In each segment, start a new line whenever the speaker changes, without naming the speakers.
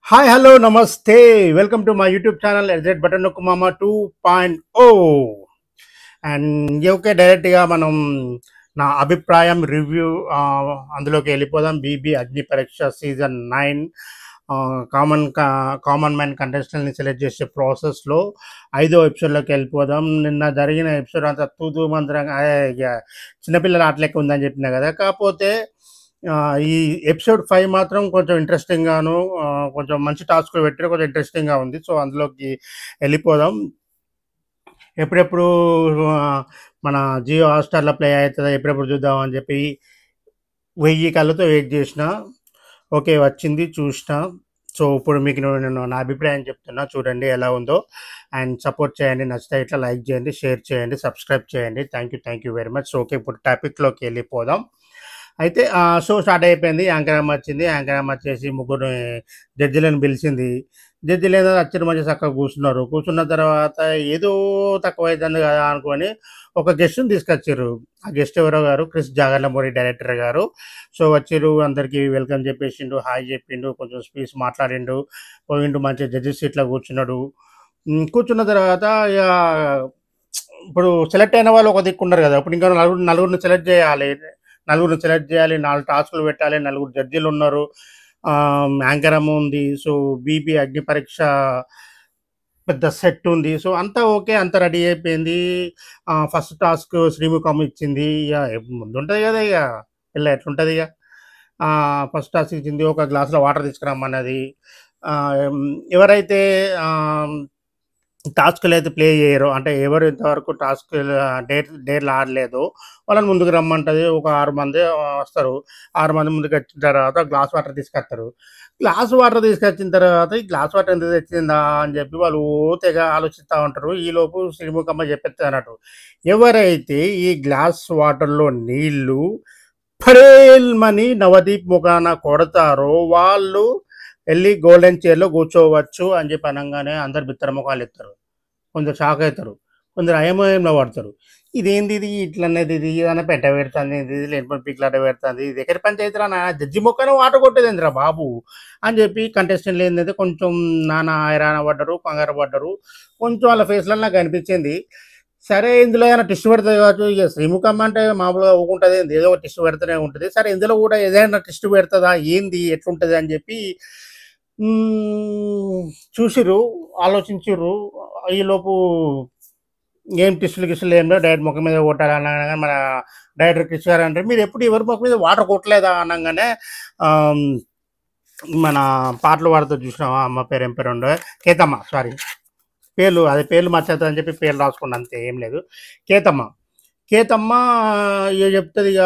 Hi hello నమస్తే welcome to my YouTube channel exert button నొక్కు మామ 2.0 అండ్ ఓకే డైరెక్ట్గా మనం నా అభిప్రాయం రివ్యూ అందులోకి వెళ్ళిపోదాం. BB Agni Pariksha season 9 common common man కంటెస్టెంట్ని సెలెక్ట్ చేసే ప్రాసెస్లో 5వ ఎపిసోడ్లోకి వెళ్ళిపోదాం. నిన్న జరిగిన ఎపిసోడ్ అంతా తూతూ మంత్రంగా ఇక చిన్నపిల్లల ఆటలెక్క ఉందని చెప్పినా కదా. కాకపోతే ఆ, ఈ ఎపిసోడ్ 5 మాత్రం కొంచెం ఇంట్రెస్టింగ్ గాను కొంచెం మంచి టాస్క్లు పెట్టి కొంచెం ఇంట్రెస్టింగ్ గా ఉంది. సో అందులోకి వెళ్ళిపోదాం. ఎప్పుడెప్పుడు ఆ, మన జియో హాట్స్టార్లో ప్లే అవుతుందా, ఎప్పుడెప్పుడు చూద్దాం అని చెప్పి 1000 కళ్ళతో వెయిట్ చేసిన. ఓకే, వచ్చింది, చూసిన. సో ఇప్పుడు మీకు నేను నా అభిప్రాయం చెప్తున్నా, చూడండి ఎలా ఉందో. అండ్ సపోర్ట్ చేయండి, నచ్చితే ఇట్లా లైక్ చేయండి, షేర్ చేయండి, సబ్స్క్రైబ్ చేయండి. Thank you very much. Okay, ఇప్పుడు టాపిక్లోకి వెళ్ళిపోదాం. అయితే షో స్టార్ట్ అయిపోయింది. యాంకర్ అమ్మ వచ్చింది. యాంకర్ అమ్మ వచ్చేసి ముగ్గురు జడ్జిలను పిలిచింది. జడ్జిలు ఏదో వచ్చి మంచి చక్కగా కూర్చున్నారు. కూర్చున్న తర్వాత ఏదో తక్కువ అవుతుంది కదా అనుకొని ఒక గెస్ట్ని తీసుకొచ్చారు. ఆ గెస్ట్ ఎవరో గారు క్రిస్ జాగర్లమూరి డైరెక్టర్ గారు. సో వచ్చిర్రు, అందరికీ వెల్కమ్ చెప్పేసిండు, హాయ్ చెప్పిండు, కొంచెం స్పీచ్ మాట్లాడిండు, పోయిండు, మంచిగా జడ్జెస్ సీట్లో కూర్చున్నాడు. కూర్చున్న తర్వాత ఇక ఇప్పుడు సెలెక్ట్ అయిన వాళ్ళు ఒక దిక్కున్నారు కదా. ఇప్పుడు ఇంకా నలుగురిని సెలెక్ట్ చేయాలి. 4 టాస్కులు పెట్టాలి. 4 జడ్జీలు ఉన్నారు. యాంకర్ అమ్మ ఉంది. సో బీబీ అగ్ని పరీక్ష పెద్ద సెట్ ఉంది. సో అంతా ఓకే, అంతా రెడీ అయిపోయింది. ఫస్ట్ టాస్క్ శ్రీముఖం ఇచ్చింది. ఇక ముందు ఉంటుంది కదా, ఇక పిల్ల ఎట్లుంటుంది ఇక. ఫస్ట్ టాస్క్ ఇచ్చింది, ఒక గ్లాసులో వాటర్ తీసుకురమ్మన్నది. ఆ, ఎవరైతే టాస్క్లు అయితే ప్లే చేయరు, అంటే ఎవరు ఇంతవరకు టాస్క్ డేర్లు ఆడలేదో వాళ్ళని ముందుకు రమ్మంటుంది. ఒక 6 మంది వస్తారు. 6 మంది ముందుకు వచ్చిన తర్వాత గ్లాస్ వాటర్ తీసుకొస్తారు. గ్లాస్ వాటర్ తీసుకొచ్చిన తర్వాత ఈ గ్లాస్ వాటర్ ఎంత తెచ్చిందా అని చెప్పి వాళ్ళు తెగ ఆలోచిస్తూ ఉంటారు. ఈలోపు శ్రీముఖమ్మ చెప్పేది అన్నట్టు, ఎవరైతే ఈ గ్లాస్ వాటర్లో నీళ్లు ఫరేల్మని నవదీప్ ముఖాన కొడతారో వాళ్ళు వెళ్ళి గోల్డెన్ చైర్లో కూర్చోవచ్చు అని చెప్పి అనగానే అందరు బిత్తర ముఖాలు ఎత్తారు. కొందరు షాక్ అవుతారు, కొందరు అయమయంలో పడతారు. ఇదేంది ఇది ఇట్లనేది, ఇది ఏదైనా పెట్ట పెడుతుంది, ఇది లేనిపోయి పిక్లాట పెడుతుంది, ఇది ఎక్కడి పంచాయతీరా నా జడ్జి మొక్కను వాట కొట్టేదేంద్రా బాబు అని చెప్పి కంటెస్టెంట్లు ఏంటంటే కొంచెం నాన్న హైరాణ పడ్డరు, కంగారు పడ్డరు. కొంచెం వాళ్ళ ఫేస్లో నాకు అనిపించింది. సరే, ఇందులో ఏమైనా టెస్ట్ పెడుతుంది కావచ్చు. ఇక శ్రీముఖమ్మ అంటే మామూలుగా ఊకుంటుంది, ఏదో ఒక టెస్ట్ పెడుతూనే ఉంటుంది. సరే, ఇందులో కూడా ఏదైనా టెస్ట్ పెడుతుందా, ఏంది ఎట్లుంటుంది అని చెప్పి చూసిర్రు, ఆలోచించిర్రు. ఈలోపు ఏం గిస్టులు ఏం లేవు, డైరెక్ట్ ముఖం మీద కొట్టాలి అనగానే మన డైరెక్టర్ కృష్ణ గారు అంటే, మీరు ఎప్పుడు ఎవరి ముఖం మీద వాటర్ కొట్టలేదా అనగానే ఆమ్, మన పాటలు పాడుతూ చూసినావా, అమ్మ పేరు ఏం పేరు ఉండే, కేతమ్మ, సారీ పేర్లు మర్చేద్దని చెప్పి పేర్లు రాసుకున్నా, అంతే, ఏం లేదు. కేతమ్మ కేతమ్మ ఇక చెప్తుంది, ఇక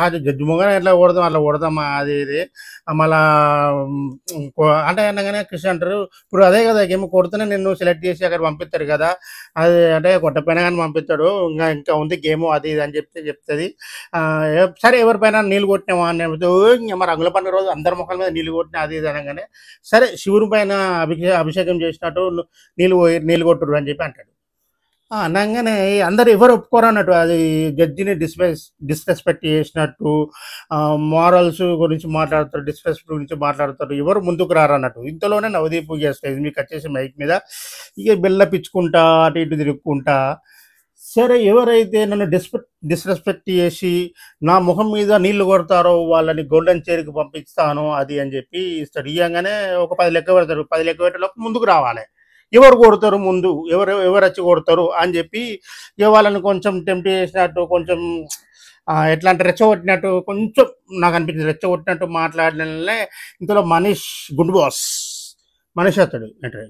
అది జడ్జి మొగన ఎట్లా కొడదాం అట్లా కొడదామా, అది ఇది మళ్ళా అంటే అనగానే కృష్ణ అంటారు, ఇప్పుడు అదే కదా గేమ్ కొడితేనే నిన్ను సెలెక్ట్ చేసి అక్కడ పంపిస్తారు కదా, అది అంటే కొట్టపైన కానీ పంపిస్తాడు, ఇంకా ఇంకా ఉంది గేమ్ అది ఇది అని చెప్తుంది. సరే, ఎవరిపైన నీళ్ళు కొట్టినామా అని చెప్తే, ఇంకా మరి రంగుల పండుగ రోజు అందరి ముఖాల మీద నీళ్ళు కొట్టినా అది ఇది అనగానే, సరే శివుని పైన అభిషేకం చేసినట్టు నీళ్ళు కొట్టురు అని చెప్పి అంటాడు. అనగానే అందరు ఎవరు ఒప్పుకోరు అన్నట్టు, అది జడ్జిని డిస్రెస్పెక్ట్ చేసినట్టు, మారల్స్ గురించి మాట్లాడతారు, డిస్రెస్పెక్ట్ గురించి మాట్లాడతారు, ఎవరు ముందుకు రారు అన్నట్టు. ఇంతలోనే నవదీప్ స్టేజ్ మీకు వచ్చేసి మైక్ మీద ఇక బెల్ల పిచ్చుకుంటా అటు ఇటు తిరుగుకుంటా, సరే ఎవరైతే నన్ను డిస్రెస్పెక్ట్ చేసి నా ముఖం మీద నీళ్లు కొడతారో వాళ్ళని గోల్డెన్ చైర్కి పంపిస్తాను అది అని చెప్పి ఇస్తాడు. ఇవ్వగానే ఒక 10 లెక్క పెడతారు. 10 లెక్క పెట్టేలోపు ముందుకు రావాలి, ఎవరు కొడతారు ముందు, ఎవరు వచ్చి కొడతారు అని చెప్పి ఇక వాళ్ళని కొంచెం టెంప్ట్ చేసినట్టు, కొంచెం ఎట్లా అంటే రెచ్చగొట్టినట్టు, కొంచెం నాకు అనిపించింది రెచ్చగొట్టినట్టు మాట్లాడలే. ఇంతలో మనీష్ గుడ్ బాస్, మనీష్ అతడు అంటే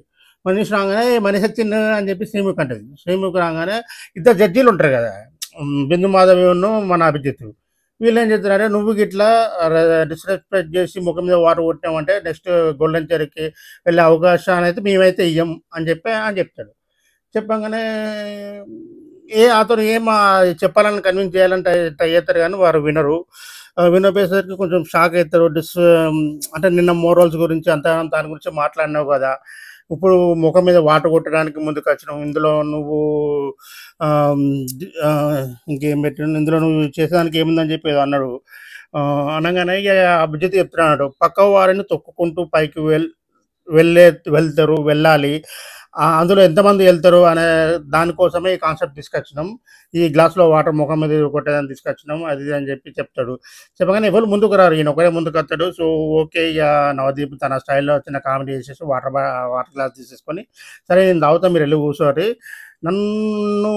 మనీష్ రాగానే మనీష్ వచ్చింది అని చెప్పి శ్రీముఖ్ అంటది. శ్రీముఖ్ రాగానే ఇద్దరు జడ్జీలు ఉంటారు కదా, బిందు మాధవిను మన అభిజిత్, వీళ్ళు ఏం చెప్తున్నారంటే, నువ్వు గిట్లా డిస్రెస్పెక్ట్ చేసి ముఖం మీద వాటర్ కొట్టామంటే నెక్స్ట్ గోల్డెన్ చైర్కి వెళ్ళే అవకాశాన్ని అయితే మేమైతే ఇయ్యం అని చెప్తాడు. చెప్పగానే అతను చెప్పాలని కన్విన్స్ చేయాలని ట్రై చేస్తారు, కానీ వారు వినరు. వినపోయేసరికి కొంచెం షాక్ అవుతారు. అంటే నిన్న మోరల్స్ గురించి అంతా దాని గురించి మాట్లాడినావు కదా, ఇప్పుడు ముఖం మీద వాటర్ కొట్టడానికి ముందుకు వచ్చినావు, ఇందులో నువ్వు ఇంకేం పెట్టిన, ఇందులో నువ్వు చేసేదానికి ఏముందని చెప్పి ఏదో అన్నాడు. అనగానే ఇక అభిజిత్ చెప్తున్నాడు, పక్క వారిని తొక్కుకుంటూ వెళ్ళే వెళ్ళాలి. అందులో ఎంతమంది వెళ్తారు అనే దానికోసమే ఈ కాన్సెప్ట్ తీసుకొచ్చినాం. ఈ గ్లాస్‌లో వాటర్ మొఖం మీద కొట్టేదాన్ని తీసుకొచ్చినాం. అది ఇది అని చెప్పాడు. చెప్పగానే ఎవరు ముందుకు రారు. ఈయన ఒకడే ముందుకొత్తాడు. So, okay. ఇగ నవదీప్ తన స్టైల్‌లో చిన్న కామెడీ చేసేసి వాటర్ గ్లాస్ తీసేసుకొని, సరే నేను తాగుతా మీరెళ్లి కూర్చోరి. నన్ను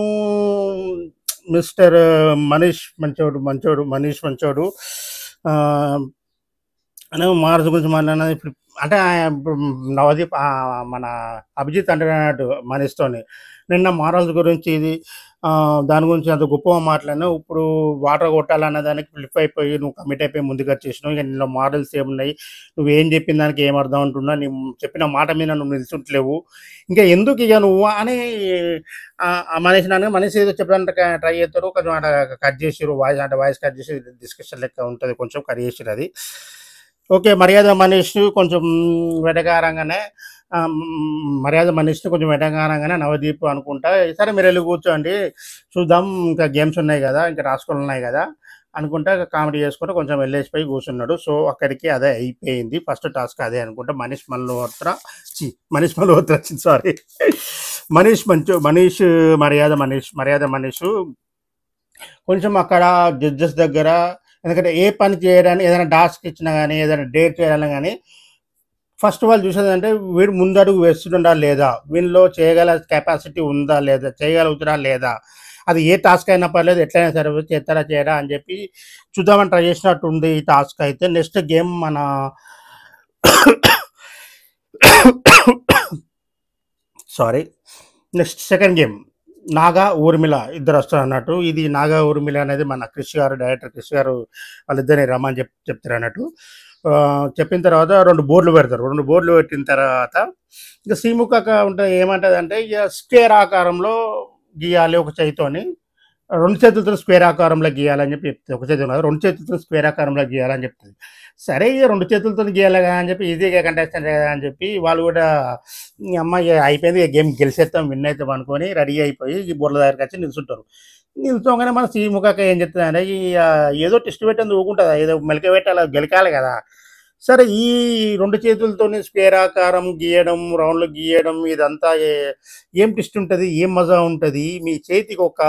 మిస్టర్ మనీష్ మనీష్ మంచోడు. ఆహ్, మారజ్ గురించి మాట్లాడినది ఇప్పుడు అంటే ఇప్పుడు నవదీప్ మన అభిజిత్ అంటాడన్నట్టు మనీష్‌తోని. నిన్న మారల్స్ గురించి ఇది దాని గురించి అంత గొప్పగా మాట్లాడినావు. ఇప్పుడు వాటర్ కొట్టాలన్న దానికి ఫ్లిప్ అయిపోయి నువ్వు కమిట్ అయిపోయి ముందుకొచ్చేసినావు. ఇక నీలో మారల్స్ ఏమున్నాయి? నువ్వేం చెప్పిన దానికి ఏం అర్థం అంటున్నా? చెప్పిన మాట మీద నువ్వు నిలుచుంటలేవు. ఇంకా ఎందుకు ఇక నువ్వు అని మనీష్ ఏదో చెప్పడానికి ట్రై చేస్తారు. కొంచెం అట్లా కట్ చేసిర్రు. వాయిస్ కట్ చేసి డిస్కషన్ లెక్క ఉంటుంది. కొంచెం కట్ చేసిర్రు అది. ఓకే. మర్యాద మనీష్‌ని కొంచెం వెటకారంగానే నవదీప్ అనుకుంటా, సరే మీరెళ్లి కూర్చోండి. చూద్దాం ఇంకా గేమ్స్ ఉన్నాయి గదా! ఇంకా టాస్కులు ఉన్నాయి గదా! అనుకుంటా కామెడీ చేసుకుంటూ కొంచెం వెళ్ళేసిపోయి కూర్చున్నాడు. సో, అక్కడికి అదే అయిపోయింది. ఫస్ట్ టాస్క్ అదే అనుకుంటా. మనీష్ మల్హోత్రా సారీ. మనీష్ మర్యాద మనీషు కొంచెం అక్కడ జడ్జెస్ దగ్గర, ఎందుకంటే ఏ పని చేయడానికి ఏదైనా టాస్క్ ఇచ్చినా గానీ, ఏదైనా డేట్ చేయాలన్నా గానీ, ఫస్ట్ వాళ్ళు చూసేదంటే వీడు ముందడుగు వేస్తుండా లేదా? వీనిలో చేయగల కెపాసిటీ ఉందా లేదా? చేయగలుగుతాడా లేదా? అది ఏ టాస్క్ అయినా పర్లేదు, ఎట్లైనా సరే చేస్తారా చేయరా అని చెప్పి చూద్దామని ట్రై చేసినట్టుంది ఈ టాస్క్ అయితే. నెక్స్ట్ గేమ్ మన sorry. Next second game Naga, Urmila ఇద్దరు వస్తారు అన్నట్టు. ఇది నాగా, ఊర్మిళ అనేది మన డైరెక్టర్ క్రిష్ గారు వాళ్ళిద్దరిని రమ్మని చెప్తారు అన్నట్టు. చెప్పిన తర్వాత 2 బోర్డులు పెడతారు. 2 బోర్డులు పెట్టిన తర్వాత ఇక శ్రీముఖ ఉంటుంది ఏమంటుందంటే, ఇక స్క్వేర్ ఆకారంలో గీయాలి ఒక చేతితోని. 2 చేతులతో స్క్వేర్ ఆకారంలో గీయాలని చెప్పి చెప్తుంది. ఒక చేతితో కాదు, 2 చేతులతో స్క్వేర్ ఆకారంలో గీయాలని చెప్తుంది. సరే ఇక 2 చేతులతో గీయాలి కదా అని చెప్పి, ఈజీగా కంటెస్టెంట్ కదా అని చెప్పి వాళ్ళు కూడా ఈ అమ్మాయి అయిపోయింది, గేమ్ గెలిచేస్తాం విన్ అవుతాం అనుకొని రెడీ అయిపోయి ఈ బోర్ల దగ్గరికి వచ్చి నిల్చుంటారు. నిల్చోగానే మన శ్రీముఖక ఏం చెప్తుందంటే, ఏదో టెస్ట్ పెట్టని ఊకుంటుందా, ఏదో మెలక పెట్టాలి గెలకాలి కదా. సరే ఈ 2 చేతులతోని స్క్వేర్ ఆకారం గీయడం, రౌండ్లు గీయడం ఇదంతా ఏం ట్విస్ట్ ఉంటుంది, ఏం మజా ఉంటుంది? మీ చేతికి ఒక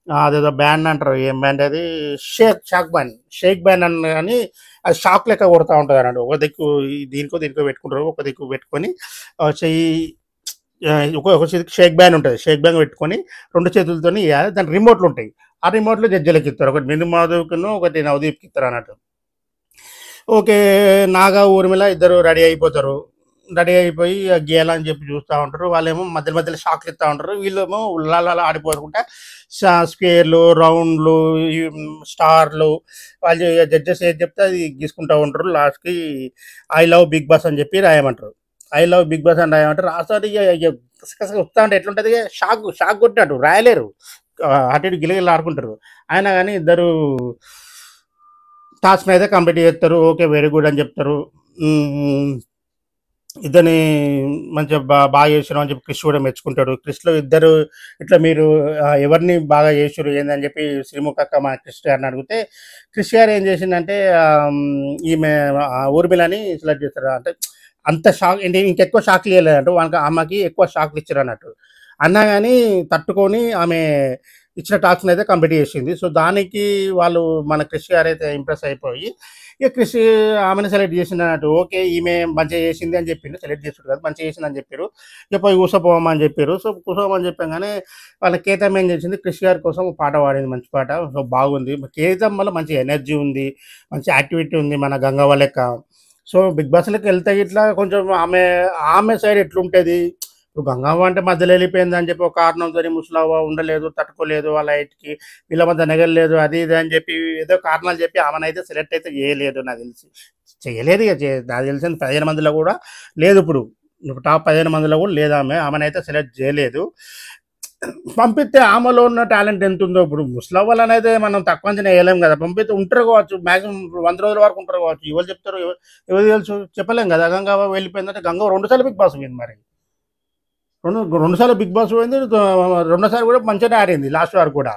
అదేదో బ్యాండ్ అంటారు, ఏం బ్యాండ్ అది, షేక్ బ్యాండ్ అని కానీ అది షాక్ లెక్క కొడతా ఉంటుంది అన్నట్టు. ఒక దిక్కు దీనికో పెట్టుకుంటారు, ఒక దిక్కు పెట్టుకొని చెయ్యి ఒక చేతికి షేక్ బ్యాండ్ ఉంటుంది. షేక్ బ్యాండ్ పెట్టుకొని 2 చేతులతో దాని రిమోట్లు ఉంటాయి. ఆ రిమోట్లు జడ్జిలకి ఇస్తారు. ఒకటి నిర్మాధవ్కిను, ఒకటి నవదీప్కి ఇస్తారు అన్నట్టు. ఓకే. నాగా, ఊర్మిళ ఇద్దరు రెడీ అయిపోతారు. రెడీ అయిపోయి గీయాలని అని చెప్పి చూస్తూ ఉంటారు. వాళ్ళేమో మధ్యలో షాక్లు ఇస్తూ ఉంటారు. వీళ్ళేమో ఉల్లాలా ఆడిపోకుండా స్క్వేర్లు, రౌండ్లు, స్టార్లు వాళ్ళు జడ్జెస్ ఏది చెప్తే అది గీసుకుంటూ ఉంటారు. లాస్ట్కి ఐ లవ్ బిగ్ బాస్ అని చెప్పి రాయమంటారు. ఐ లవ్ బిగ్ బాస్ అని రాయమంటారు. రాస్తారు. ఇక వస్తా అంటే ఎట్లుంటుంది, షాక్ కొట్టినట్టు రాయలేరు. అటు ఇటు గిలగిలు ఆడుకుంటారు. అయినా కానీ ఇద్దరు టాస్క్ అయితే కంప్లీట్ చేస్తారు. ఓకే, వెరీ గుడ్ అని చెప్తారు. ఇద్దరిని మంచిగా బాగా చేసారు అని చెప్పి క్రిష్ కూడా మెచ్చుకుంటాడు. క్రిష్లో ఇద్దరు ఇట్లా మీరు ఎవరిని బాగా చేసారు ఏందని చెప్పి శ్రీముఖక్క మా క్రిష్ గారిని అడిగితే, క్రిష్ గారు ఏం చేసిందంటే ఈమె ఊర్మిళని సెలెక్ట్ చేస్తారు. అంటే అంత షాక్ ఏంటి, ఇంకెక్కువ షాక్లు ఇవ్వలేదంటూ వాళ్ళకి అమ్మకి ఎక్కువ షాక్లు ఇచ్చారు అన్నట్టు. అన్నా కానీ తట్టుకొని ఆమె ఇచ్చిన టాస్క్ని అయితే కంప్లీట్ చేసింది. సో దానికి వాళ్ళు మన క్రిష్ గారు అయితే ఇంప్రెస్ అయిపోయి ఇక క్రిష్ ఆమెను సెలెక్ట్ చేసింది అన్నట్టు. ఓకే, ఈమె మంచిగా చేసింది అని చెప్పిండు, సెలెక్ట్ చేసాడు కదా, మంచిగా చేసింది అని చెప్పారు. ఇక పోయి కూర్చోపోమని చెప్పారు. సో కూర్చోమని చెప్పాగానే వాళ్ళ కేతం ఏం చేసింది, క్రిష్ గారి కోసం పాట పాడింది, మంచి పాట. సో బాగుంది. కేతం వల్ల మంచి ఎనర్జీ ఉంది, మంచి యాక్టివిటీ ఉంది మన గంగవ్వ లెక్క. సో బిగ్ బాస్లోకి వెళ్తే ఇట్లా కొంచెం ఆమె సైడ్ ఎట్లుంటుంది, ఇప్పుడు గంగవ్వ అంటే మధ్యలో వెళ్ళిపోయింది అని చెప్పి ఒక కారణంతో ముసలవ్వ ఉండలేదు, తట్టుకోలేదు, వాళ్ళ హైట్కి వీళ్ళ మధ్య నెగలేదు, అది ఇది అని చెప్పి ఏదో కారణాలు చెప్పి ఆమెనైతే సెలెక్ట్ అయితే చేయలేదు. నాకు తెలిసి చేయలేదు. ఇక నాకు తెలిసిన 15 మందిలో కూడా లేదు. ఇప్పుడు టాప్ 15 మందిలో కూడా లేదు ఆమెనైతే సెలెక్ట్ చేయలేదు. పంపిస్తే ఆమెలో ఉన్న టాలెంట్ ఎంత ఉందో, ఇప్పుడు ముసలవ్వలు అనేది మనం తక్కువ అంచనా వేయలేం కదా. పంపిస్తే ఉంటారు కావచ్చు, మ్యాక్సిమం 100 రోజుల వరకు ఉంటారు కావచ్చు. ఎవరు చెప్తారు, ఎవరు తెలుసు, చెప్పలేం కదా. గంగవ్వ వెళ్ళిపోయిందంటే గంగవ్వ 2 సార్లు బిగ్ బాస్ పోయింది. మరి రెండు సార్లు బిగ్ బాస్ పోయింది, 2వ సారి కూడా మంచిగానే ఆడింది లాస్ట్ వరకు కూడా.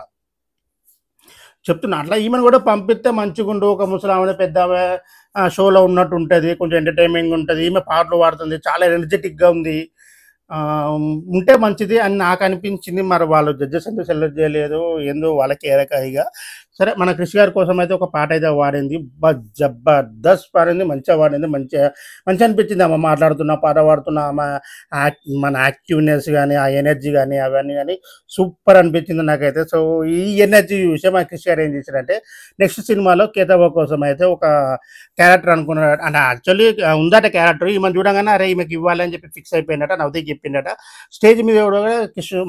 చెప్తున్నా. అట్లా ఈమెను కూడా పంపిస్తే మంచిగుండు. ఒక ముసలామె, పెద్దామె షోలో ఉన్నట్టు ఉంటది. కొంచెం ఎంటర్‌టైనింగ్‌గా ఉంటది. ఈమె పాటలు పాడుతుంది. చాలా ఎనర్జిటిక్‌గా ఉంది. ఉంటే మంచిది అని నాకనిపించింది. మరి వాళ్ళు జడ్జెస్ ఎందుకు సెలెక్ట్ చేయలేదు? ఏందో వాళ్ళకే ఎరక ఇగ. సరే మన 'క్రిష్' గారి కోసమయితే ఒక పాటయితే పాడింది. జబర్దస్త్ పాడింది. మంచిగా పాడింది. మంచిగనిపించింది ఆమె మాట్లాడుతున్న, పాట పాడుతున్న ఆమె మన యాక్టివ్‌నెస్ గాని, ఆ ఎనర్జీ గాని, అవన్నీ గాని సూపర్ అనిపించింది నాకైతే. సో, ఈ ఎనర్జీ విషయం ఆ 'క్రిష్' గారు ఏం చేశారంటే, నెక్స్ట్ సినిమాలో 'కేతవ్వ' కోసం అయితే ఒక క్యారెక్టర్ అనుకున్నాడు. అంటే యాక్చువల్లీ ఉందట క్యారెక్టర్. ఈమెను చూడంగానే అరే! ఈమెకి ఇవ్వాలి అని చెప్పి ఫిక్స్ అయిపోయిండట. నవదీప్ చెప్పిండట. స్టేజ్ మీద కూడా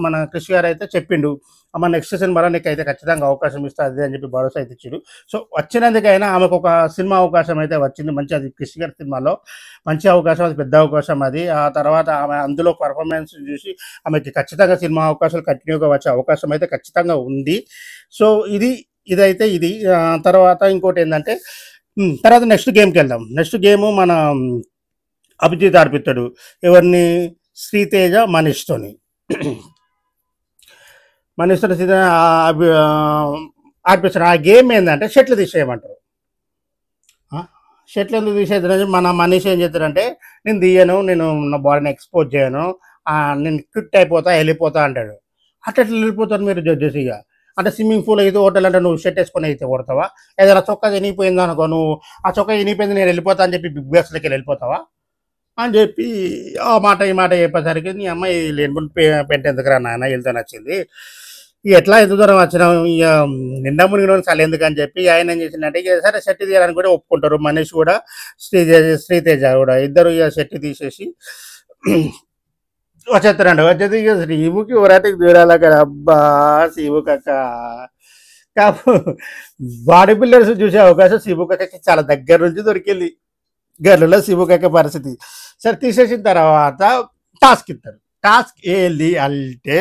మన 'క్రిష్' గారు అయితే చెప్పిండు. అమ్మ నెక్స్ట్ సినిమాలో నీకైతే ఖచ్చితంగా అవకాశం ఇస్తా అది అని చెప్పి భరోసా అయితే ఇచ్చిండు. సో, వచ్చినందుకైనా ఆమెకు ఒక సినిమా అవకాశం అయితే వచ్చింది. మంచి అది 'క్రిష్' గారి సినిమాలో మంచి అవకాశం. అది పెద్ద అవకాశం అది. ఆ తర్వాత ఆమె అందులో పెర్ఫార్మెన్స్ చూసి ఆమెకి ఖచ్చితంగా సినిమా అవకాశాలు కంటిన్యూగా వచ్చే అవకాశం అయితే ఖచ్చితంగా ఉంది. సో, ఇదైతే ఇది. తర్వాత ఇంకోటేందంటే తర్వాత నెక్స్ట్ గేమ్‌కెళ్దాం. నెక్స్ట్ గేము మన అభిజిత్ ఆడిపిత్తాడు. ఎవరిని? శ్రీతేజ, మనీష్‌తోని. మనీష్‌తోని ఆడిపిస్తాడు. ఆ గేమ్ ఏందంటే షటిల్ తీసేయమంటారు. షటిల్ ఎందుకు తీసేద్దారని మన మనీష్ ఏం చేస్తాడంటే, నేను తీయను, నేను నా బాడీని ఎక్స్‌పోజ్ చేయను, నేను క్విట్ అయిపోతా, ఎళ్ళిపోతా అంటాడు. అట్లెట్లా వెళ్ళిపోతారు మీరు జడ్జెస్ ఇగ? అంటే స్విమ్మింగ్ పూల్ అయితే కొట్టాలంటే నువ్వు షర్ట్ ఏసుకొని అయితే కొడతావా? ఏదైనా చొక్కా ఇనిగిపోయిందనుకో, నువ్వు ఆ చొక్కా ఇనిగిపోయింది నేను వెళ్ళిపోతా అని చెప్పి బిగ్ బాస్‌లోకెళ్ళి వెళ్ళిపోతావా? అని చెప్పి ఆ మాట, ఈ మాట చెప్పేసరికి నీ అమ్మాయి లేనిపోని పెంట ఎందుకురా నాయన ఈళ్ళతో నచ్చింది. ఇక ఎట్లా ఎంత దూరం వచ్చినాం ఇక నిండా మునిగినోని చలెందుకని చెప్పి ఆయన ఏం చేసిండంటే ఇక సరే షర్ట్ తీయడానికి కూడా ఒప్పుకుంటారు. మనీష్ కూడా శ్రీతేజ కూడా ఇద్దరు ఇక షర్ట్ తీసేసి వచ్చేస్తారండి. వచ్చేది ఇక శ్రీముకి ఊరాటికి దూరాల కదా అబ్బా శ్రీముకక్క కాపు బాడీ బిల్డర్స్ చూసే అవకాశం శ్రీముకక్కకి చాలా దగ్గర నుంచి దొరికింది. గర్లలో శ్రీముకక్క పరిస్థితి. సరే తీసేసిన తర్వాత టాస్క్ ఇస్తారు. టాస్క్ ఏంది అంటే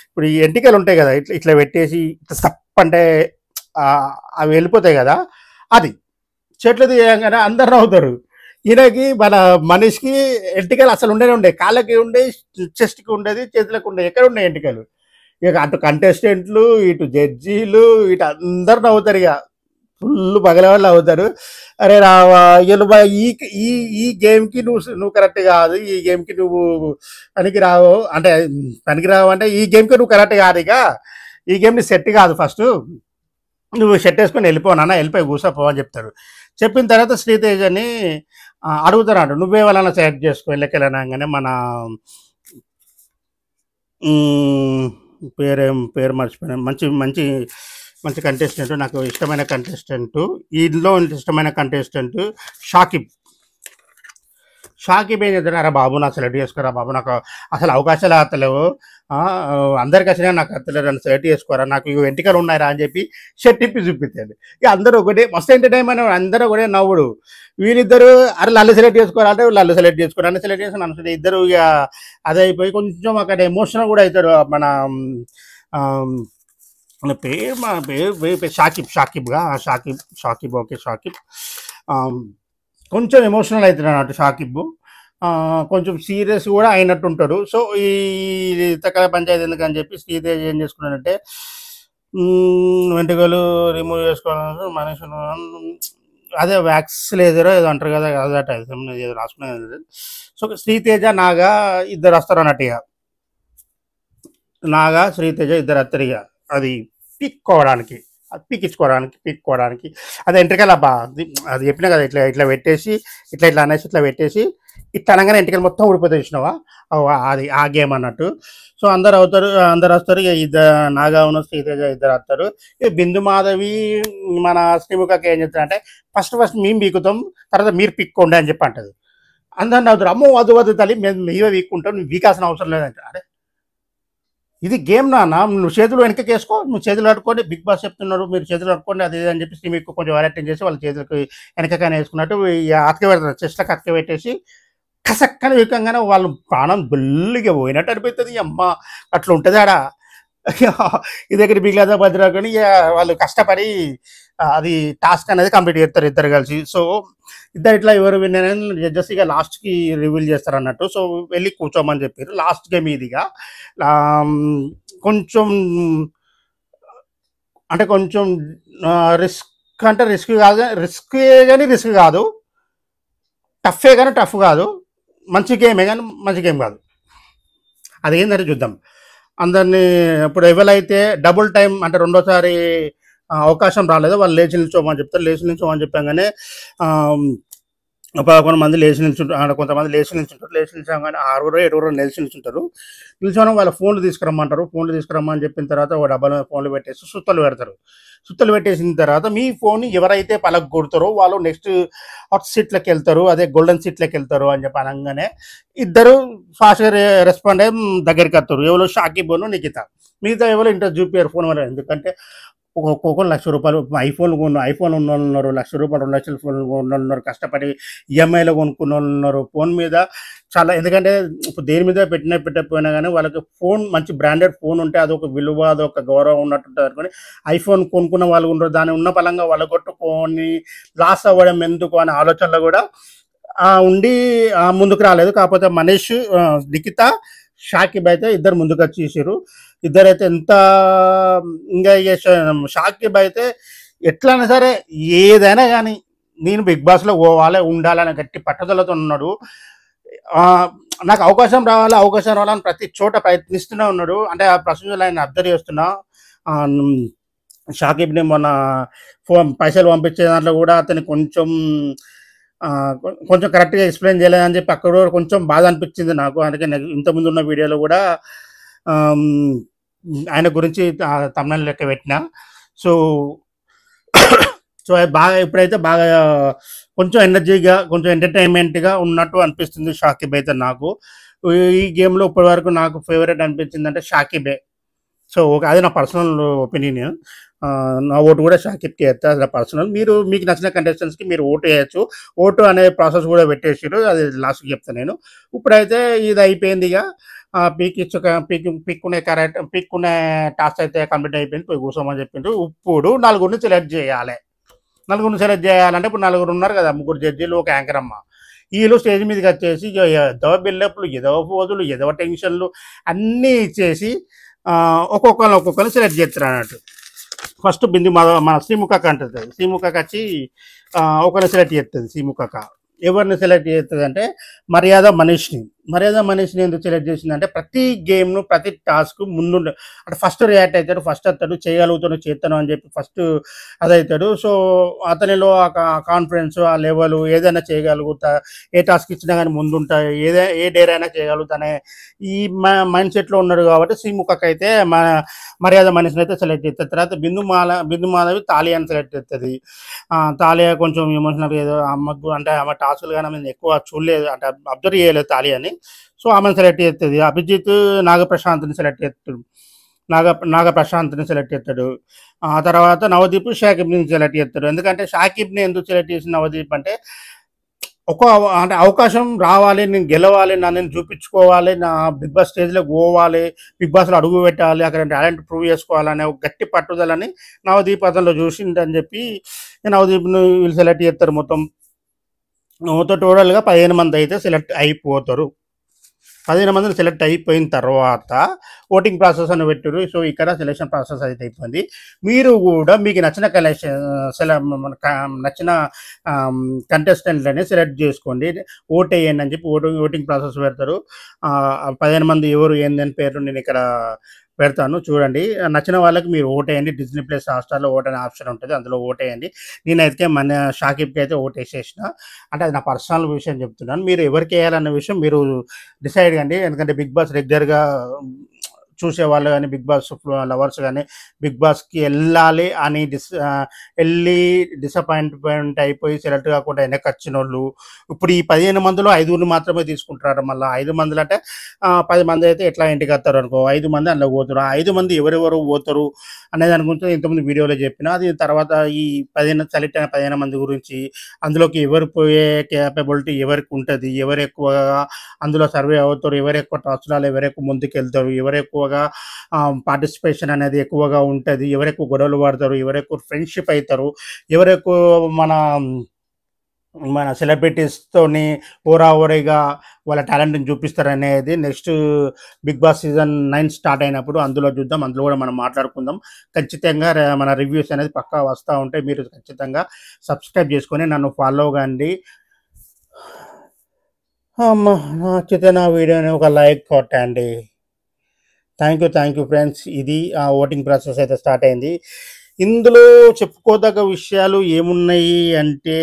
ఇప్పుడు ఈ ఎంటికలు ఉంటాయి కదా ఇట్లా ఇట్లా పెట్టేసి ఇట్లా సప్ అంటే అవి వెళ్ళిపోతాయి కదా అది చెట్లు తీయగానే అందరు నవ్వుతారు. ఈయనకి మన మనిషికి ఎంటికలు అసలు ఉండే కాళ్ళకి ఉండే, చెస్ట్కి ఉండేది, చేతులకు ఉండేది. ఎక్కడ ఉండే ఎంటికలు? ఇక అటు కంటెస్టెంట్లు, ఇటు జడ్జీలు, ఇటు అందరు నవ్వుతారు. ఇక ఫుల్ పగలవాళ్ళు అవుతారు. అరే రావా వీళ్ళు ఈ ఈ ఈ గేమ్కి నువ్వు కరెక్ట్ కాదు, ఈ గేమ్కి నువ్వు పనికి రావు అంటే పనికి రావు అంటే ఈ గేమ్కి నువ్వు కరెక్ట్ కాదు, ఇక ఈ గేమ్ నీ సెట్ కాదు, ఫస్ట్ నువ్వు షర్ట్ వేసుకొని వెళ్ళిపోనా, వెళ్ళిపోయి కూర్చోపో అని చెప్తారు. చెప్పిన తర్వాత శ్రీతేజని అడుగుతారంట నువ్వే వాళ్ళని సెలెక్ట్ చేసుకో వెళ్ళకెళ్ళనగానే మన పేరు మర్చిపోయాను. మంచి మంచి మంచి కంటెస్టెంట్, నాకు ఇష్టమైన కంటెస్టెంట్, ఇందులో ఇష్టమైన కంటెస్టెంట్ షాకిబ్ ఏం చేద్దాం, అరే బాబు నాకు సెలెక్ట్ చేసుకోరా బాబు, నాకు అసలు అవకాశాలు అత్తలేవు, అందరికి వచ్చినా నాకు అత్తలేరు, నన్ను సెలెక్ట్ చేసుకోరా, నాకు ఇవి వెంటికలు ఉన్నాయరా అని చెప్పి షర్ట్ ఇప్పి చూపించాడు. ఇక అందరూ ఒకటే మస్తు ఎంటర్టైన్మెంట్, అందరూ ఒకటే నవ్వుడు. వీళ్ళిద్దరు అరే లల్లు సెలెక్ట్ చేసుకోవాలంటే లల్లు సెలెక్ట్ చేసుకోరు, నన్ను సెలెక్ట్ చేసుకుని నన్ను ఇద్దరు ఇక అదే అయిపోయి కొంచెం అక్కడ ఎమోషనల్ కూడా అవుతాడు. మన పేరు షాకిబ్ ఓకే షాకిబ్ కొంచెం ఎమోషనల్ అవుతాడు అన్నట్టు షాకిబ్. కొంచెం సీరియస్ కూడా అయినట్టు ఉంటాడు. సో ఈ తక్కల పంచాయతీ ఎందుకని చెప్పి శ్రీతేజ్ ఏం చేసుకున్నాడంటే వెంట్రుకలు రిమూవ్ చేసుకోవాలని మనుషులు అదే వ్యాక్స్ లేదరో ఏదో అంటారు కదా, అదట ఏదో రాసుకునేది. సో శ్రీతేజ నాగా ఇద్దరు వస్తారు అన్నట్టుగా, నాగా శ్రీతేజ ఇద్దరు వస్తారు ఇక అది పీక్కోవడానికి అది ఎంట్రికల్ అబ్బా, అది చెప్పినా కదా ఇట్లా ఇట్లా పెట్టేసి ఇట్లా అనేసి ఇట్లా పెట్టేసి ఇట్లా అనగానే ఎంట్రికలు మొత్తం ఊడిపోతే చూసినావా, అది ఆ గేమ్ అన్నట్టు. సో అందరు వస్తారు ఇక ఇద్దరు నాగావును శ్రీతేజ ఇద్దరు వస్తారు. ఇక బిందు మాధవి మన శ్రీముఖకి ఏం చెప్తారంటే ఫస్ట్ మేము పీకుతాం, తర్వాత మీరు పీక్కోండి అని చెప్పి అంటది. అందరిని అవుతారు, అమ్మో వద్దు తల్లి మేము మీవే వీక్కుంటాం, నువ్వు వీకాల్సిన అవసరం లేదంటే. అరే ఇది గేమ్ నాన్న, నువ్వు చేతులు వెనకకి వేసుకో, నువ్వు చేతులు కట్టుకోండి, బిగ్ బాస్ చెప్తున్నారు మీరు చేతులు కట్టుకోండి అది అని చెప్పి మీకు కొంచెం వాలెక్టింగ్ చేసి వాళ్ళ చేతులకు వెనకగానే వేసుకున్నట్టు అతక పెడతారు, చెస్ట్లకు అతక పెట్టేసి కసక్కని వీకంగానే వాళ్ళు ప్రాణం బుల్లిగా పోయినట్టు అనిపిస్తుంది. అమ్మ అట్లా ఉంటుంది ఆడ. ఇది దగ్గర బిగ్లాదా భద్రా కానీ వాళ్ళు కష్టపడి అది టాస్క్ అనేది కంప్లీట్ చేస్తారు ఇద్దరు కలిసి. సో ఇద్దరు ఇట్లా ఎవరు విన్నారని జడ్జెస్ ఇక లాస్ట్కి రివీల్ చేస్తారు అన్నట్టు. సో వెళ్ళి కూర్చోమని చెప్పారు. లాస్ట్ గేమ్ ఇదిగా కొంచెం అంటే కొంచెం రిస్క్ అంటే రిస్క్ కాదు, రిస్క్ కానీ రిస్క్ కాదు, టఫే కానీ టఫ్ కాదు, మంచి గేమే కానీ మంచి గేమ్ కాదు. అది ఏంటంటే చూద్దాం. అందరినీ ఇప్పుడు ఎవరైతే డబుల్ టైం అంటే రెండోసారి అవకాశం రాలేదో వాళ్ళు లేచి నిల్చోమని చెప్తారు. లేచి నిల్చోమని చెప్పాగానే కొంతమంది లేచి నిల్చుంటారు, కొంతమంది లేచి నిల్చుంటారు. లేచి నిల్చోగానే 6 7 లేచి నిల్చుంటారు. నిల్చోని వాళ్ళ ఫోన్లు తీసుకురమ్మంటారు. ఫోన్లు తీసుకురమ్మని చెప్పిన తర్వాత ఒక డబ్బాలో ఫోన్లు పెట్టేసి సుత్తలు పెడతారు. సుత్తలు పెట్టేసిన తర్వాత మీ ఫోన్ ఎవరైతే పలగొడతారో వాళ్ళు నెక్స్ట్ హాట్ సీట్లకు వెళ్తారు, అదే గోల్డెన్ సీట్లకు వెళ్తారు అని చెప్పి అనగానే ఇద్దరు ఫాస్ట్గా రెస్పాండ్ అయ్యి దగ్గరికి వస్తారు. ఎవరో షాకిబోను నిఖిత. మిగతా ఎవరో ఇంట్రెస్ట్ చూపారు ఫోన్ వల్ల. ఎందుకంటే ఒక్కొక్కరు ₹1,00,000 ఐఫోన్ ఉన్న వాళ్ళు ఉన్నారు, ₹1,00,000 2,00,000 ఫోన్ ఉన్న వాళ్ళు ఉన్నారు, కష్టపడి ఈఎంఐలో కొనుక్కున్న వాళ్ళు ఉన్నారు. ఫోన్ మీద చాలా, ఎందుకంటే ఇప్పుడు దేని మీద పెట్టకపోయినా కానీ వాళ్ళకి ఫోన్ మంచి బ్రాండెడ్ ఫోన్ ఉంటే అదొక విలువ, అదొక గౌరవం ఉన్నట్టుంటుంది అనుకొని ఐఫోన్ కొనుక్కున్న వాళ్ళు ఉంటారు. దాని ఉన్న పలంగా వాళ్ళ కొట్టుకొని లాస్ అవ్వడం ఎందుకు అనే ఆలోచనలో కూడా ఉండి ముందుకు రాలేదు. కాకపోతే మనీష్, నిఖిత, షాకిబ్ అయితే ఇద్దరు ముందుకు వచ్చేసారు. ఇద్దరైతే ఎంత ఇంకా షాకిబ్ అయితే ఎట్లయినా సరే ఏదైనా కానీ నేను బిగ్ బాస్లో పోవాలి ఉండాలని గట్టి పట్టుదలతో ఉన్నాడు. నాకు అవకాశం రావాలని ప్రతి చోట ప్రయత్నిస్తూనే ఉన్నాడు. అంటే ఆ ప్రశ్నలు ఆయన అబ్జర్వ్ చేస్తున్నా. షాకిబ్ని మొన్న పైసలు పంపించే దాంట్లో కూడా అతను కొంచెం కరెక్ట్గా ఎక్స్ప్లెయిన్ చేయలేదని చెప్పి అక్కడ కూడా కొంచెం బాధ అనిపించింది నాకు. అందుకే ఇంతకుముందు ఉన్న వీడియోలో కూడా ఆయన గురించి తమిళ లెక్క పెట్టిన. సో బాగా ఇప్పుడైతే బాగా కొంచెం ఎనర్జీగా, కొంచెం ఎంటర్టైన్మెంట్గా ఉన్నట్టు అనిపిస్తుంది షాకిబ్ అయితే నాకు. ఈ గేమ్లో ఇప్పటి వరకు నాకు ఫేవరెట్ అనిపించింది అంటే షాకిబే. సో అది నా పర్సనల్ ఒపీనియన్. నా ఓటు కూడా షాకిబ్కి వేస్తా, అది నా పర్సనల్. మీకు నచ్చిన కంటెస్టెంట్స్కి మీరు ఓటు వేయచ్చు. ఓటు అనే ప్రాసెస్ కూడా పెట్టేసారు, అది లాస్ట్కి చెప్తాను నేను. ఇప్పుడైతే ఇది అయిపోయింది. ఇక పిక్కునే టాస్క్ అయితే కంప్లీట్ అయిపోయింది, పోయి కూర్చోమని చెప్పిండ్రు. ఇప్పుడు నలుగురిని సెలెక్ట్ చేయాలి. ఇప్పుడు నలుగురు ఉన్నారు కదా, 3 జడ్జీలు, ఒక యాంకర్ అమ్మ. వీళ్ళు స్టేజ్ మీదకి వచ్చేసి ఎదవ బిల్డప్లు, ఎదవ పోజులు, ఎదవ టెన్షన్లు అన్నీ ఇచ్చేసి ఒక్కొక్కరిని సెలెక్ట్ చేస్తారు అన్నట్టు. ఫస్ట్ మన శ్రీముఖక్క అంటుంది. శ్రీముఖక్క వచ్చి ఒకరిని సెలెక్ట్ చేస్తుంది. శ్రీముఖక్క ఎవరిని సెలెక్ట్ చేస్తుంది అంటే మర్యాద మనీష్ని ఎందుకు సెలెక్ట్ చేసిందంటే ప్రతి గేమ్ను, ప్రతి టాస్క్ ముందు అంటే ఫస్ట్ రియాక్ట్ అవుతాడు, ఫస్ట్ అతడు చేయగలుగుతాడు, చేస్తాను అని చెప్పి ఫస్ట్ అదవుతాడు. సో అతనిలో ఆ కాన్ఫిడెన్స్, ఆ లెవెల్, ఏదైనా చేయగలుగుతా, ఏ టాస్క్ ఇచ్చినా కానీ ముందుంటా, ఏ డేర్ అయినా చేయగలుగుతానే ఈ మైండ్ సెట్లో ఉన్నాడు. కాబట్టి శ్రీముఖకి అయితే మర్యాద మనీష్ని అయితే సెలెక్ట్ చేస్తుంది. తర్వాత బిందు మాధవి తాలియాని సెలెక్ట్ చేస్తుంది. తాలియా కొంచెం ఎమోషనల్గా ఏదో అమ్మకు అంటే ఆమె టాస్కులు కానీ ఆమె ఎక్కువ చూడలేదు, అంటే అబ్జర్వ్ చేయలేదు తాలియాని. సో ఆమెను సెలెక్ట్ చేస్తుంది. అభిజిత్ నాగప్రశాంత్ని సెలెక్ట్ చేస్తాడు. ఆ తర్వాత నవదీప్ షాకిబ్ని సెలెక్ట్ చేస్తాడు. ఎందుకంటే షాకిబ్ని ఎందుకు సెలెక్ట్ చేసిన నవదీప్ అంటే అంటే అవకాశం రావాలి, నేను గెలవాలి, నేను చూపించుకోవాలి, నా బిగ్ బాస్ స్టేజ్లో పోవాలి, బిగ్ బాస్లో అడుగు పెట్టాలి, అక్కడ టాలెంట్ ప్రూవ్ చేసుకోవాలనే ఒక గట్టి పట్టుదలని నవదీప్ అతనిలో చూసిందని చెప్పి నవదీప్ను వీళ్ళు సెలెక్ట్ చేస్తారు. మొత్తం టోటల్గా 15 మంది అయితే సెలెక్ట్ అయిపోతారు. 15 మందిని సెలెక్ట్ అయిపోయిన తర్వాత ఓటింగ్ ప్రాసెస్ అని పెట్టారు. సో ఇక్కడ సెలెక్షన్ ప్రాసెస్ అయితే అయిపోయింది. మీరు కూడా మీకు నచ్చిన నచ్చిన కంటెస్టెంట్లని సెలెక్ట్ చేసుకోండి, ఓట్ వేయండి అని చెప్పి ఓటింగ్ ప్రాసెస్ పెడతారు. 15 మంది ఎవరు ఏందని పేరు నేను ఇక్కడ పెడతాను, చూడండి. నచ్చిన వాళ్ళకి మీరు ఓటేయండి. డిజ్నీ ప్లస్ హాట్‌స్టార్‌లో ఓట్ అనే ఆప్షన్ ఉంటుంది, అందులో ఓటేయండి. నేనైతే మన షాకిబ్కి అయితే ఓటేసేసిన. అంటే అది నా పర్సనల్ విషయం చెప్తున్నాను. మీరు ఎవరికి వేయాలన్న విషయం మీరు డిసైడ్ కండి. ఎందుకంటే బిగ్ బాస్ రెగ్యులర్గా చూసేవాళ్ళు కానీ, బిగ్ బాస్ లవర్స్ కానీ బిగ్ బాస్కి వెళ్ళాలి అని వెళ్ళి డిసప్పాయింట్మెంట్ అయిపోయి సెలెక్ట్ కాకుండా వెనక్కి వచ్చిన వాళ్ళు ఇప్పుడు ఈ 15 మందిలో 5 మాత్రమే తీసుకుంటారు. మళ్ళీ 5 మందిలో అంటే 10 మంది అయితే ఎట్లా ఇంటికి వస్తారు అనుకో, 5 మంది అందులో పోతారు. 5 మంది ఎవరెవరు పోతారు అనేది అనుకుంటే ఇంతకుముందు వీడియోలో చెప్పిన. అది తర్వాత ఈ 15 సెలెక్ట్ అయిన 15 మంది గురించి, అందులోకి ఎవరు పోయే క్యాపబిలిటీ ఎవరికి ఉంటుంది, ఎవరు ఎక్కువగా అందులో సర్వే అవుతారు, ఎవరు ఎక్కువ టాస్క్లలో ఎవరు ఎక్కువ ముందుకు వెళ్తారు, ఎవరు ఎక్కువగా పార్టిసిపేషన్ అనేది ఎక్కువగా ఉంటుంది, ఎవరు ఎక్కువ గొడవలు పడతారు, ఎవరు ఎక్కువ ఫ్రెండ్షిప్ అవుతారు, ఎవరు ఎక్కువ మన మన సెలబ్రిటీస్తోని ఓరాఓరిగా వాళ్ళ టాలెంట్ని చూపిస్తారనేది next Bigg Boss season 9 start అయినప్పుడు అందులో చూద్దాం. అందులో కూడా మనం మాట్లాడుకుందాం. ఖచ్చితంగా మన రివ్యూస్ అనేది పక్కా వస్తూ ఉంటాయి. మీరు ఖచ్చితంగా సబ్స్క్రైబ్ చేసుకొని నన్ను ఫాలో కండి. అమ్మ, నచ్చితే నా వీడియోని ఒక లైక్ కొట్టండి. Thank you friends. ఇది ఆ ఓటింగ్ ప్రాసెస్ అయితే స్టార్ట్ అయింది. ఇందులో చెప్పుకోదగ్గ విషయాలు ఏమున్నాయి అంటే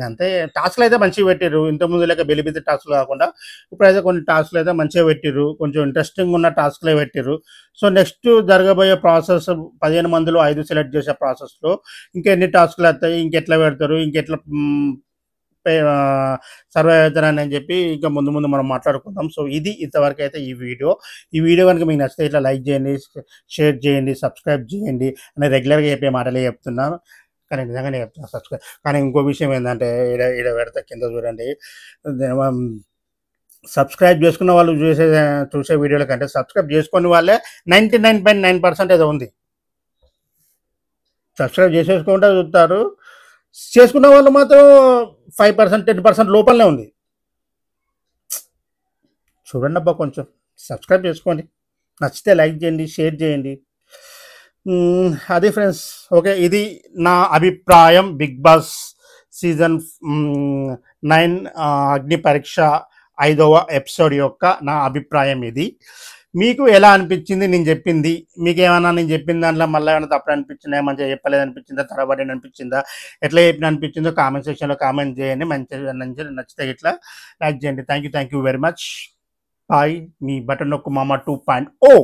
అంతే, టాస్క్లు అయితే మంచిగా పెట్టిర్రు. ఇంతకుముందు లెక్క బెలిబిద్ది టాస్క్లు కాకుండా ఇప్పుడైతే కొన్ని టాస్క్లు అయితే మంచిగా పెట్టిర్రు. కొంచెం ఇంట్రెస్టింగ్ ఉన్న టాస్క్లే పెట్టిర్రు. సో నెక్స్ట్ జరగబోయే ప్రాసెస్ 15 మందిలో 5 సెలెక్ట్ చేసే ప్రాసెస్లో ఇంకెన్ని టాస్క్లు వస్తాయి, ఇంకెట్లా పెడతారు, ఇంకెట్లా సర్వే అవుతారని చెప్పి ఇంకా ముందు ముందు మనం మాట్లాడుకుందాం. సో ఇది ఇంతవరకు అయితే ఈ వీడియో కనుక మీకు నచ్చితే ఇట్లా లైక్ చేయండి, షేర్ చేయండి, సబ్స్క్రైబ్ చేయండి అని రెగ్యులర్గా చెప్పే మాటలే చెప్తున్నాను. కానీ నిజంగానే చెప్తున్నా సబ్స్క్రైబ్. కానీ ఇంకో విషయం ఏంటంటే ఈడ పెడతా కింద చూడండి. సబ్స్క్రైబ్ చేసుకున్న వాళ్ళు చూసే వీడియోల కంటే సబ్స్క్రైబ్ చేసుకునే వాళ్ళే 99.9% ఏదో ఉంది. సబ్స్క్రైబ్ చేసేసుకుంటే చూస్తారు, చేసుకున్న వాళ్ళు మాత్రం 5%, 10% లోపలనే ఉంది. చూడండి అబ్బా, కొంచెం సబ్స్క్రైబ్ చేసుకోండి. నచ్చితే లైక్ చేయండి, షేర్ చేయండి. అది ఫ్రెండ్స్. ఓకే, ఇది నా అభిప్రాయం బిగ్ బాస్ సీజన్ 9 అగ్ని పరీక్ష 5వ ఎపిసోడ్ యొక్క నా అభిప్రాయం ఇది. మీకు ఎలా అనిపించింది నేను చెప్పింది? మీకేమన్నా నేను చెప్పిన దాంట్లో మళ్ళీ ఏమైనా తప్పుడు అనిపించిందా, మంచిగా చెప్పలేదు అనిపించిందా, తడబడి అనిపించిందా, ఎట్లా చెప్పిన అనిపించిందో కామెంట్ సెక్షన్లో కామెంట్ చేయండి. మంచిగా నచ్చితే ఇట్లా లైక్ చేయండి. Thank you very much. Bye. మీ బటన్ నొక్కు మామ 2.0.